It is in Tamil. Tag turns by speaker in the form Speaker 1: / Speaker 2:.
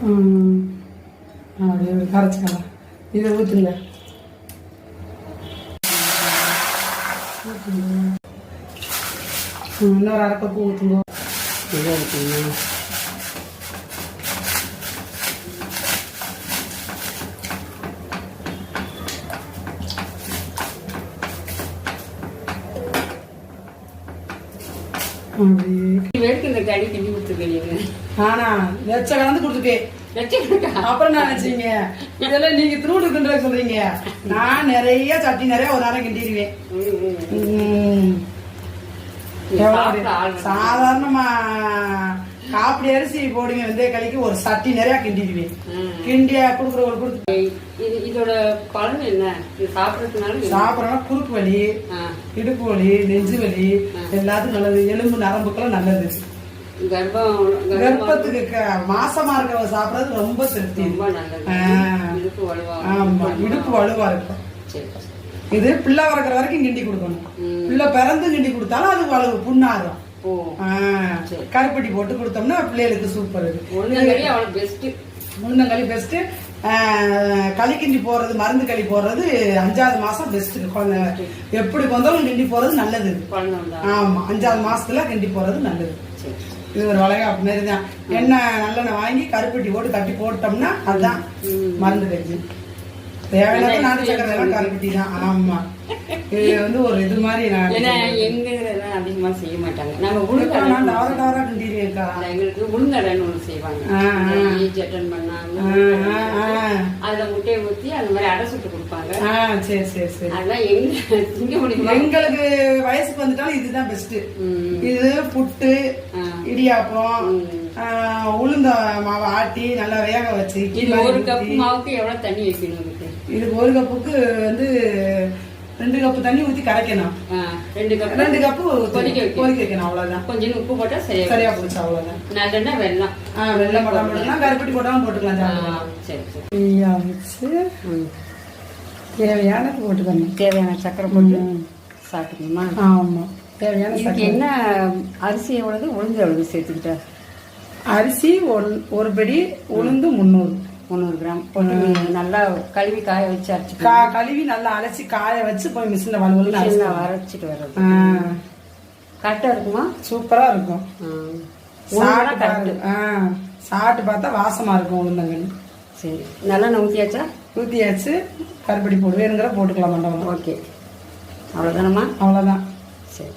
Speaker 1: அப்படியே கரைச்சிக்கலாம். இதை ஊற்றுங்க. இன்னொரு அரை கப்பு ஊற்றுங்க. இதை ஊற்றுங்க.
Speaker 2: இந்த களி கிண்டி கொடுத்துருக்கீங்க.
Speaker 1: ஆனா வெச்ச கலந்து கொடுத்துருக்கேன். அப்புறம் நான் நினைச்சீங்க இதெல்லாம் நீங்க திருவிடுக்குன்ற சொல்றீங்க. நான் நிறைய சட்டி நிறைய ஒரு நாளைக்கு கிண்டிடுவேன். சாதாரணமா காப்பி அரிசி போடுங்க வெந்தய களிக்கு ஒரு சட்டி நிறைய கிண்டிடுவேன். கிண்டியா கொடுக்குறவங்களுக்கு கொடுத்து
Speaker 2: இதோட பலன் என்ன?
Speaker 1: சாப்பிடறதுனால குறுக்கு வலி, இடுப்பு வலி, நெஞ்சு வலி எல்லாத்துக்கும் நல்லது. எலும்பு நரம்புக்கெல்லாம் நல்லது. கர்ப்பத்துக்கு மாசமா இருக்கிறவங்க சாப்பிடறது ரொம்ப திருப்தி. ஆமா, இடுப்பு வலுவா இருக்கும். இது பிள்ளை வளர்க்குற வரைக்கும் கிண்டி கொடுக்கணும். பிள்ளை பிறந்து கிண்டி கொடுத்தாலும் அது வலுவு புண்ணாகும். கருப்பட்டி போட்டு கொடுத்தோம்னா பிள்ளைகளுக்கு சூப்பர். முன்னங்களி பெஸ்ட். களி கிண்டி போறது, மருந்து களி போடுறது 5வது மாசம் பெஸ்ட். எப்படி வந்தாலும் கிண்டி போறது நல்லது. ஆமா, 5வது மாசத்துல கிண்டி போறது நல்லது. இது ஒரு வளைகாப்பு மாரி தான். எண்ணெய் நல்லெண்ணெய் வாங்கி கருப்பட்டி போட்டு கட்டி போட்டோம்னா அதுதான் மருந்து களி. தேவையான நாட்டு சக்கரை எல்லாம் கருப்பட்டி தான். ஆமா, இது ஒரு இது மாதிரி.
Speaker 2: எங்க அதிகமா செய்ய மாட்டாங்க. நாங்க
Speaker 1: டவரா கிண்டிருக்கா.
Speaker 2: எங்களுக்கு உளுந்தடைன்னு ஒண்ணு செய்வாங்க. ஜட்டன் பண்ணாங்க, அதுல முட்டையை ஊத்தி அந்த மாதிரி அடை சுட்டு கொடுப்பாங்க.
Speaker 1: சரி சரி சரி.
Speaker 2: அதெல்லாம் எங்க திங்க முடியும்.
Speaker 1: எங்களுக்கு வயசுக்கு வந்துட்டாலும் இதுதான் பெஸ்ட். இது புட்டு, இடியாப்பம், உளுந்த மாவை ஆட்டி நல்லா வேக வச்சு.
Speaker 2: இது ஒரு கப் மாவுக்கு எவ்வளவு தண்ணி வைக்கணும்?
Speaker 1: இது ஒரு கப்புக்கு 2 கப்பு தண்ணி ஊத்தி கரைக்கணும்.
Speaker 2: 2 கப்பு கொதிக்க
Speaker 1: வைக்கணும். அவ்வளவுதான்.
Speaker 2: கொஞ்சம் உப்பு போட்டா
Speaker 1: சரியா போச்சு. அவ்வளவுதான்.
Speaker 2: நல்லெண்ணெய், வெல்லம்.
Speaker 1: வெல்லம் போடலாம், கருப்பட்டி போட்டாலும் போட்டுக்கலாம். சரி. தேவையானது போட்டுக்கணும்.
Speaker 2: தேவையான சக்கரை போட்டு சாப்பிட்டுக்கணுமா?
Speaker 1: ஆமா, தேவையான.
Speaker 2: இதுக்கு என்ன அரிசி எவ்வளவு, உளுந்து எவ்வளவு சேர்த்துக்கிட்ட?
Speaker 1: அரிசி ஒரு படி, உளுந்து 300
Speaker 2: கிராம் போட்டு நல்லா கழுவி காய வச்சு அரைச்சு.
Speaker 1: கழுவி நல்லா அரைச்சி காய வச்சு போய் மிஷின்ல வலுவலு
Speaker 2: அரைச்சிட்டு வர்றது கரெக்டா இருக்குமா?
Speaker 1: சூப்பரா இருக்கும். சாப்பிட்டு பார்த்தா வாசமா இருக்கும் உளுந்தங்களி.
Speaker 2: சரி, நல்லா ஊத்தியாச்சா?
Speaker 1: ஊத்தியாச்சு. கருப்பட்டி போடு வேணுங்கிற போட்டுக்கலாம். மண்டபம்.
Speaker 2: ஓகே, அவ்வளவுதானம்மா?
Speaker 1: அவ்வளவுதான்.
Speaker 2: சரி.